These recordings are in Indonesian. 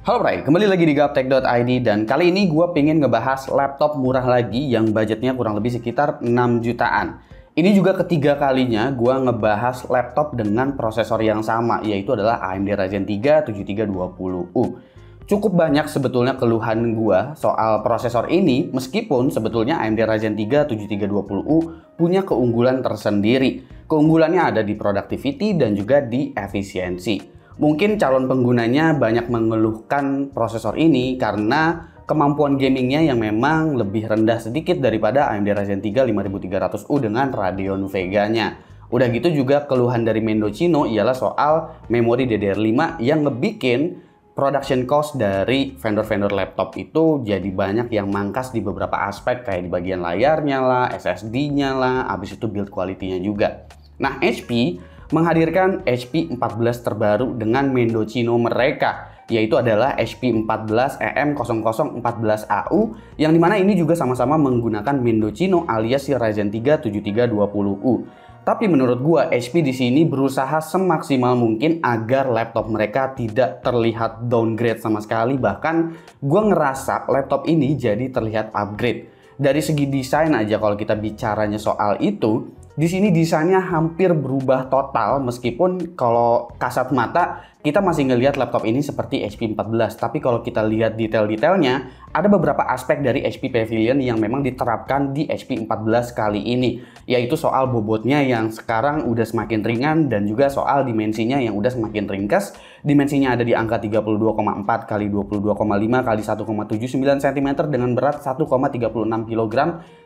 Halo Bray, kembali lagi di gaptek.id dan kali ini gue pengen ngebahas laptop murah lagi yang budgetnya kurang lebih sekitar 6 jutaan. Ini juga ketiga kalinya gue ngebahas laptop dengan prosesor yang sama, yaitu adalah AMD Ryzen 3 7320U. Cukup banyak sebetulnya keluhan gue soal prosesor ini, meskipun sebetulnya AMD Ryzen 3 7320U punya keunggulan tersendiri. Keunggulannya ada di productivity dan juga di efisiensi. Mungkin calon penggunanya banyak mengeluhkan prosesor ini karena kemampuan gamingnya yang memang lebih rendah sedikit daripada AMD Ryzen 3 5300U dengan Radeon Vega-nya. Udah gitu juga keluhan dari Mendocino ialah soal memori DDR5 yang ngebikin production cost dari vendor-vendor laptop itu jadi banyak yang mangkas di beberapa aspek kayak di bagian layarnya lah, SSD-nya lah, habis itu build quality-nya juga. Nah, HP menghadirkan HP 14 terbaru dengan Mendocino mereka, yaitu adalah HP 14 EM0014AU yang dimana ini juga sama-sama menggunakan Mendocino alias si Ryzen 3 7320U. Tapi menurut gua HP di sini berusaha semaksimal mungkin agar laptop mereka tidak terlihat downgrade sama sekali, bahkan gua ngerasa laptop ini jadi terlihat upgrade. Dari segi desain aja kalau kita bicaranya soal itu, di sini desainnya hampir berubah total meskipun kalau kasat mata kita masih ngelihat laptop ini seperti HP 14. Tapi kalau kita lihat detail-detailnya, ada beberapa aspek dari HP Pavilion yang memang diterapkan di HP 14 kali ini. Yaitu soal bobotnya yang sekarang udah semakin ringan dan juga soal dimensinya yang udah semakin ringkas. Dimensinya ada di angka 32,4 x 22,5 x 1,79 cm dengan berat 1,36 kg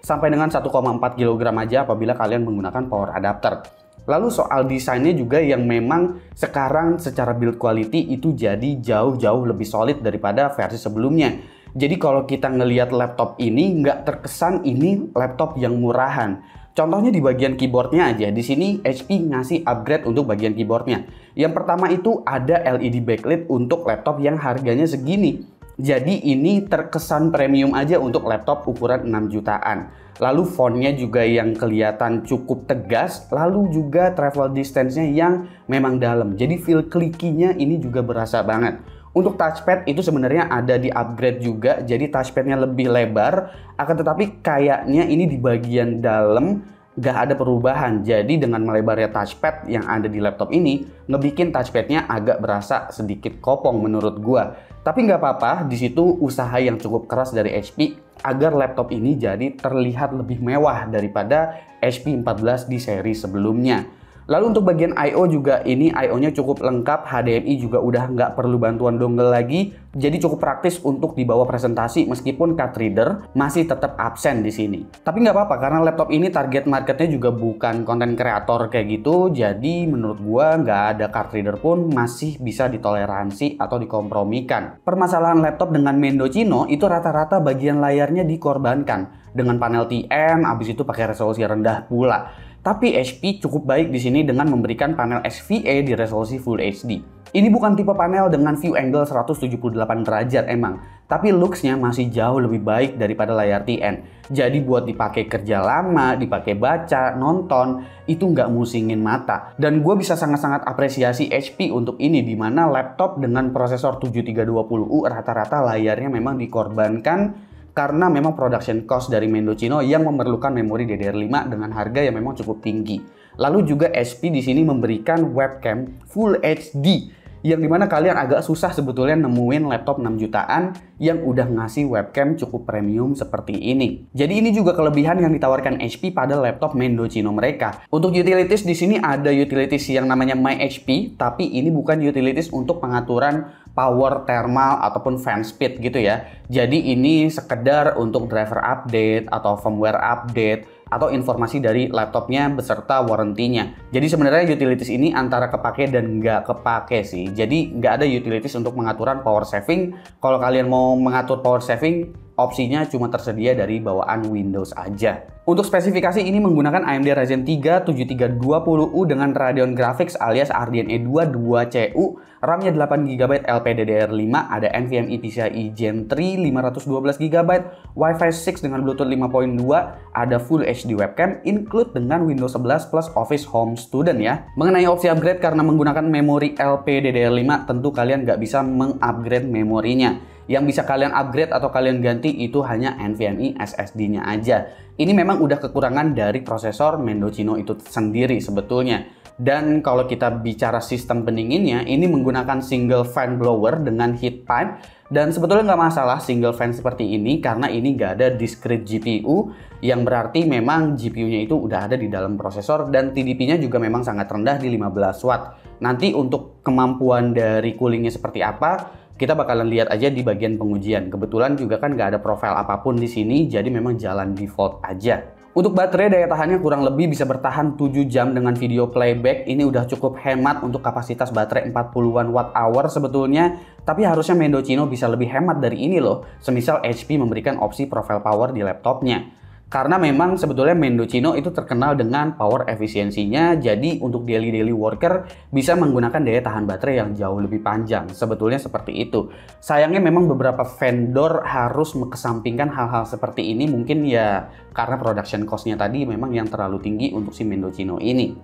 sampai dengan 1,4 kg aja apabila kalian menggunakan power adapter. Lalu soal desainnya juga yang memang sekarang secara build quality itu jadi jauh-jauh lebih solid daripada versi sebelumnya. Jadi kalau kita ngelihat laptop ini nggak terkesan ini laptop yang murahan. Contohnya di bagian keyboardnya aja, di sini HP ngasih upgrade untuk bagian keyboardnya. Yang pertama itu ada LED backlit untuk laptop yang harganya segini. Jadi ini terkesan premium aja untuk laptop ukuran 6 jutaan. Lalu fontnya juga yang kelihatan cukup tegas, lalu juga travel distance-nya yang memang dalam. Jadi feel clicky-nya ini juga berasa banget. Untuk touchpad itu sebenarnya ada di upgrade juga, jadi touchpadnya lebih lebar. Akan tetapi kayaknya ini di bagian dalam gak ada perubahan. Jadi dengan melebarnya touchpad yang ada di laptop ini, ngebikin touchpadnya agak berasa sedikit kopong menurut gua. Tapi nggak apa-apa, di situ usaha yang cukup keras dari HP agar laptop ini jadi terlihat lebih mewah daripada HP 14 di seri sebelumnya. Lalu untuk bagian I/O juga ini I/O-nya cukup lengkap, HDMI juga udah nggak perlu bantuan dongle lagi, jadi cukup praktis untuk dibawa presentasi meskipun card reader masih tetap absen di sini. Tapi nggak apa-apa karena laptop ini target marketnya juga bukan konten kreator kayak gitu, jadi menurut gua nggak ada card reader pun masih bisa ditoleransi atau dikompromikan. Permasalahan laptop dengan Mendocino itu rata-rata bagian layarnya dikorbankan dengan panel TN, abis itu pakai resolusi rendah pula. Tapi HP cukup baik di sini dengan memberikan panel SVA di resolusi Full HD. Ini bukan tipe panel dengan view angle 178 derajat emang, tapi looks-nya masih jauh lebih baik daripada layar TN. Jadi buat dipakai kerja lama, dipakai baca, nonton, itu nggak musingin mata. Dan gue bisa sangat-sangat apresiasi HP untuk ini, dimana laptop dengan prosesor 7320U rata-rata layarnya memang dikorbankan karena memang production cost dari Mendocino yang memerlukan memori DDR5 dengan harga yang memang cukup tinggi. Lalu juga HP di sini memberikan webcam Full HD yang dimana kalian agak susah sebetulnya nemuin laptop 6 jutaan yang udah ngasih webcam cukup premium seperti ini. Jadi ini juga kelebihan yang ditawarkan HP pada laptop Mendocino mereka. Untuk utilities di sini ada utilities yang namanya My HP, tapi ini bukan utilities untuk pengaturan power, thermal, ataupun fan speed gitu ya. Jadi ini sekedar untuk driver update atau firmware update atau informasi dari laptopnya beserta warrantinya. Jadi sebenarnya utilities ini antara kepake dan nggak kepake sih. Jadi nggak ada utilities untuk pengaturan power saving. Kalau kalian mau mengatur power saving, opsinya cuma tersedia dari bawaan Windows aja. Untuk spesifikasi ini menggunakan AMD Ryzen 3 7320U dengan Radeon Graphics alias RDNA 2 2CPU, RAM-nya 8GB LPDDR5, ada NVMe PCIe Gen 3 512GB, Wi-Fi 6 dengan Bluetooth 5.2, ada Full HD webcam, include dengan Windows 11 plus Office Home Student ya. Mengenai opsi upgrade karena menggunakan memori LPDDR5, tentu kalian nggak bisa mengupgrade memorinya. Yang bisa kalian upgrade atau kalian ganti itu hanya NVMe SSD-nya aja. Ini memang udah kekurangan dari prosesor Mendocino itu sendiri sebetulnya. Dan kalau kita bicara sistem pendinginnya, ini menggunakan single fan blower dengan heat pipe. Dan sebetulnya nggak masalah single fan seperti ini karena ini nggak ada discrete GPU, yang berarti memang GPU-nya itu udah ada di dalam prosesor dan TDP-nya juga memang sangat rendah di 15 watt. Nanti untuk kemampuan dari coolingnya seperti apa, kita bakalan lihat aja di bagian pengujian. Kebetulan juga kan nggak ada profil apapun di sini, jadi memang jalan default aja. Untuk baterai, daya tahannya kurang lebih bisa bertahan 7 jam dengan video playback. Ini udah cukup hemat untuk kapasitas baterai 40-an watt hour sebetulnya. Tapi harusnya Mendocino bisa lebih hemat dari ini loh. Semisal HP memberikan opsi profile power di laptopnya. Karena memang sebetulnya Mendocino itu terkenal dengan power efisiensinya, jadi untuk daily worker bisa menggunakan daya tahan baterai yang jauh lebih panjang. Sebetulnya seperti itu. Sayangnya memang beberapa vendor harus mengesampingkan hal-hal seperti ini, mungkin ya karena production cost-nya tadi memang yang terlalu tinggi untuk si Mendocino ini.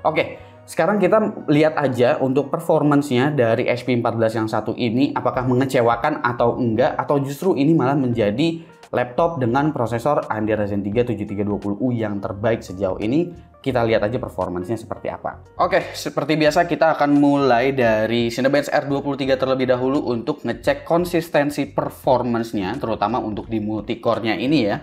Oke, sekarang kita lihat aja untuk performance-nya dari HP 14 yang satu ini, apakah mengecewakan atau enggak, atau justru ini malah menjadi laptop dengan prosesor AMD Ryzen 3 7320U yang terbaik sejauh ini. Kita lihat aja performance-nya seperti apa. Oke, seperti biasa kita akan mulai dari Cinebench R23 terlebih dahulu untuk ngecek konsistensi performance-nya, terutama untuk di multicore-nya ini ya.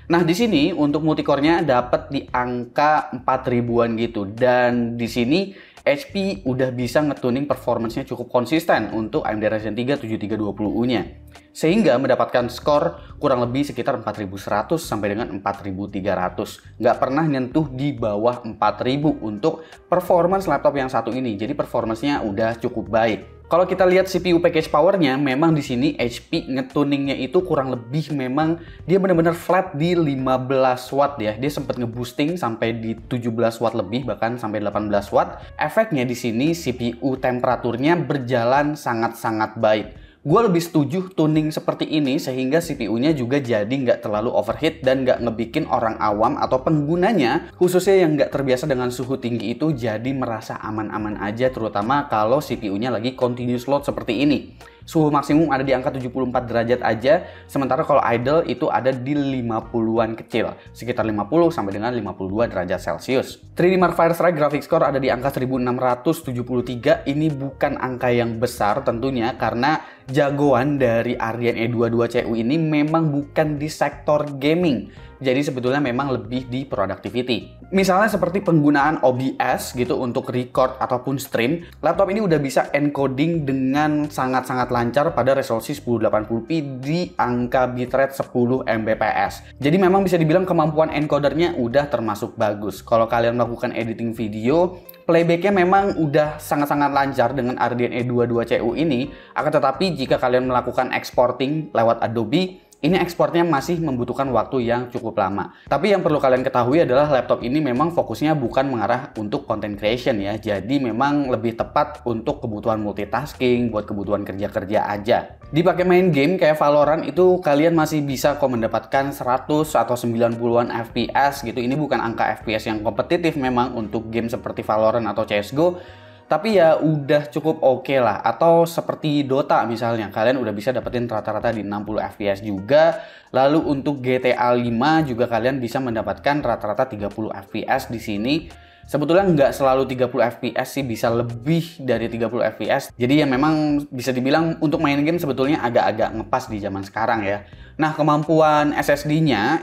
Nah, di sini untuk multicore-nya dapat di angka 4000-an gitu, dan di sini HP udah bisa ngetuning performance-nya cukup konsisten untuk AMD Ryzen 3 7320U-nya. Sehingga mendapatkan skor kurang lebih sekitar 4100 sampai dengan 4300. Nggak pernah nyentuh di bawah 4000 untuk performance laptop yang satu ini. Jadi performance-nya udah cukup baik. Kalau kita lihat CPU package powernya, memang di sini HP ngetuningnya itu kurang lebih memang dia benar-benar flat di 15 watt ya. Dia sempat ngeboosting sampai di 17 watt lebih, bahkan sampai 18 watt. Efeknya di sini CPU temperaturnya berjalan sangat-sangat baik. Gue lebih setuju tuning seperti ini sehingga CPU-nya juga jadi nggak terlalu overheat dan nggak ngebikin orang awam atau penggunanya, khususnya yang nggak terbiasa dengan suhu tinggi itu, jadi merasa aman-aman aja, terutama kalau CPU-nya lagi continuous load seperti ini. Suhu maksimum ada di angka 74 derajat aja, sementara kalau idle itu ada di 50-an kecil, sekitar 50 sampai dengan 52 derajat Celcius. 3D Mark Firestrike graphics score ada di angka 1673, ini bukan angka yang besar tentunya karena jagoan dari RDNA 22CPU ini memang bukan di sektor gaming. Jadi sebetulnya memang lebih di productivity. Misalnya seperti penggunaan OBS gitu untuk record ataupun stream, laptop ini udah bisa encoding dengan sangat-sangat lancar pada resolusi 1080p di angka bitrate 10 Mbps. Jadi memang bisa dibilang kemampuan encodernya udah termasuk bagus. Kalau kalian melakukan editing video, playbacknya memang udah sangat-sangat lancar dengan RDNA 22CPU ini. Akan tetapi jika kalian melakukan exporting lewat Adobe, ini ekspornya masih membutuhkan waktu yang cukup lama. Tapi yang perlu kalian ketahui adalah laptop ini memang fokusnya bukan mengarah untuk content creation ya. Jadi memang lebih tepat untuk kebutuhan multitasking, buat kebutuhan kerja-kerja aja. Dipakai main game kayak Valorant itu kalian masih bisa kok mendapatkan 100 atau 90-an FPS gitu. Ini bukan angka FPS yang kompetitif memang untuk game seperti Valorant atau CSGO. Tapi ya udah cukup oke lah. Atau seperti Dota misalnya, kalian udah bisa dapetin rata-rata di 60 FPS juga. Lalu untuk GTA 5 juga kalian bisa mendapatkan rata-rata 30 FPS di sini. Sebetulnya nggak selalu 30 FPS sih, bisa lebih dari 30 FPS. Jadi ya memang bisa dibilang untuk main game sebetulnya agak-agak ngepas di zaman sekarang ya. Nah, kemampuan SSD-nya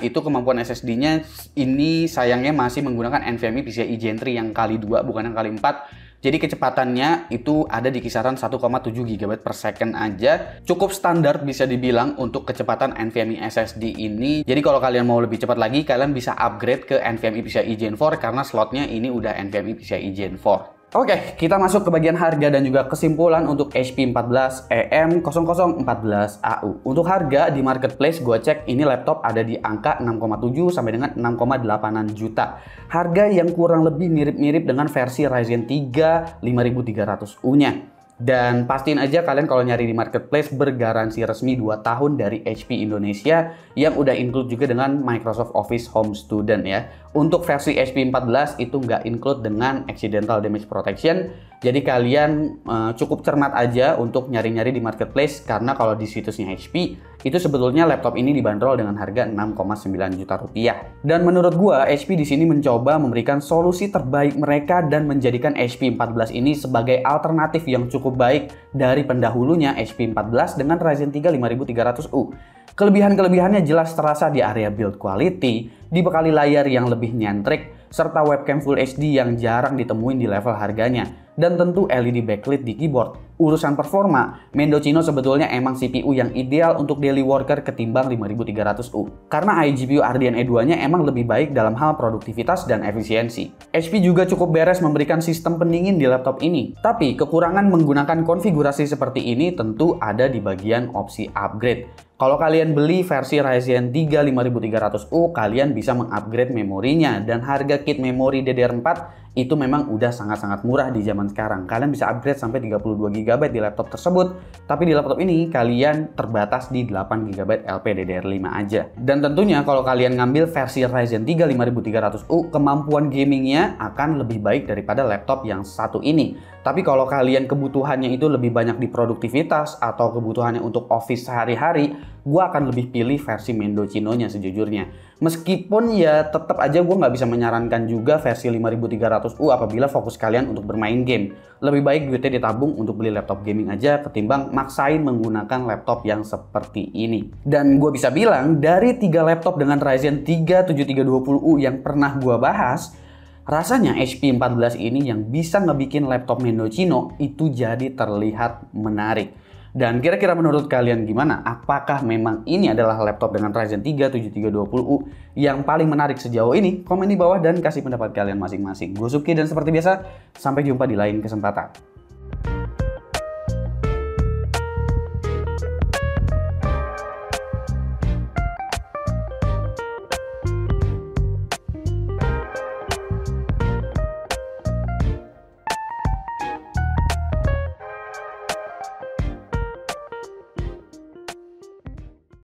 ini sayangnya masih menggunakan NVMe PCIe Gen 3 yang kali 2 bukan yang kali 4. Jadi kecepatannya itu ada di kisaran 1,7 GB per second aja. Cukup standar bisa dibilang untuk kecepatan NVMe SSD ini. Jadi kalau kalian mau lebih cepat lagi, kalian bisa upgrade ke NVMe PCIe Gen 4 karena slotnya ini udah NVMe PCIe Gen 4. Oke, kita masuk ke bagian harga dan juga kesimpulan untuk HP 14 EM0014AU. Untuk harga di marketplace, gue cek ini laptop ada di angka 6,7 sampai dengan 6,8an juta. Harga yang kurang lebih mirip-mirip dengan versi Ryzen 3 5300U-nya. Dan pastiin aja kalian kalau nyari di marketplace bergaransi resmi 2 tahun dari HP Indonesia yang udah include juga dengan Microsoft Office Home Student ya. Untuk versi HP 14 itu nggak include dengan accidental damage protection. Jadi kalian cukup cermat aja untuk nyari-nyari di marketplace karena kalau di situsnya HP itu sebetulnya laptop ini dibanderol dengan harga 6,9 juta rupiah. Dan menurut gua HP di sini mencoba memberikan solusi terbaik mereka dan menjadikan HP 14 ini sebagai alternatif yang cukup baik dari pendahulunya HP 14 dengan Ryzen 3 5300U. Kelebihan-kelebihannya jelas terasa di area build quality, dibekali layar yang lebih nyentrik, serta webcam Full HD yang jarang ditemuin di level harganya, dan tentu LED backlit di keyboard. Urusan performa, Mendocino sebetulnya emang CPU yang ideal untuk daily worker ketimbang 5300U. Karena iGPU Ardian E2-nya emang lebih baik dalam hal produktivitas dan efisiensi. HP juga cukup beres memberikan sistem pendingin di laptop ini. Tapi kekurangan menggunakan konfigurasi seperti ini tentu ada di bagian opsi upgrade. Kalau kalian beli versi Ryzen 3 5300U, kalian bisa mengupgrade memorinya dan harga kit memori DDR4 itu memang udah sangat-sangat murah di zaman sekarang. Kalian bisa upgrade sampai 32GB di laptop tersebut, tapi di laptop ini kalian terbatas di 8GB LPDDR5 aja. Dan tentunya kalau kalian ngambil versi Ryzen 3 5300U, kemampuan gamingnya akan lebih baik daripada laptop yang satu ini. Tapi kalau kalian kebutuhannya itu lebih banyak di produktivitas atau kebutuhannya untuk office sehari-hari, gue akan lebih pilih versi Mendocino-nya sejujurnya. Meskipun ya tetap aja gue nggak bisa menyarankan juga versi 5300U apabila fokus kalian untuk bermain game. Lebih baik duitnya ditabung untuk beli laptop gaming aja ketimbang maksain menggunakan laptop yang seperti ini. Dan gue bisa bilang dari 3 laptop dengan Ryzen 3 7320U yang pernah gue bahas, rasanya HP 14 ini yang bisa ngebikin laptop Mendocino itu jadi terlihat menarik. Dan kira-kira menurut kalian gimana? Apakah memang ini adalah laptop dengan Ryzen 3 7320U yang paling menarik sejauh ini? Komen di bawah dan kasih pendapat kalian masing-masing. Gue Supki dan seperti biasa, sampai jumpa di lain kesempatan.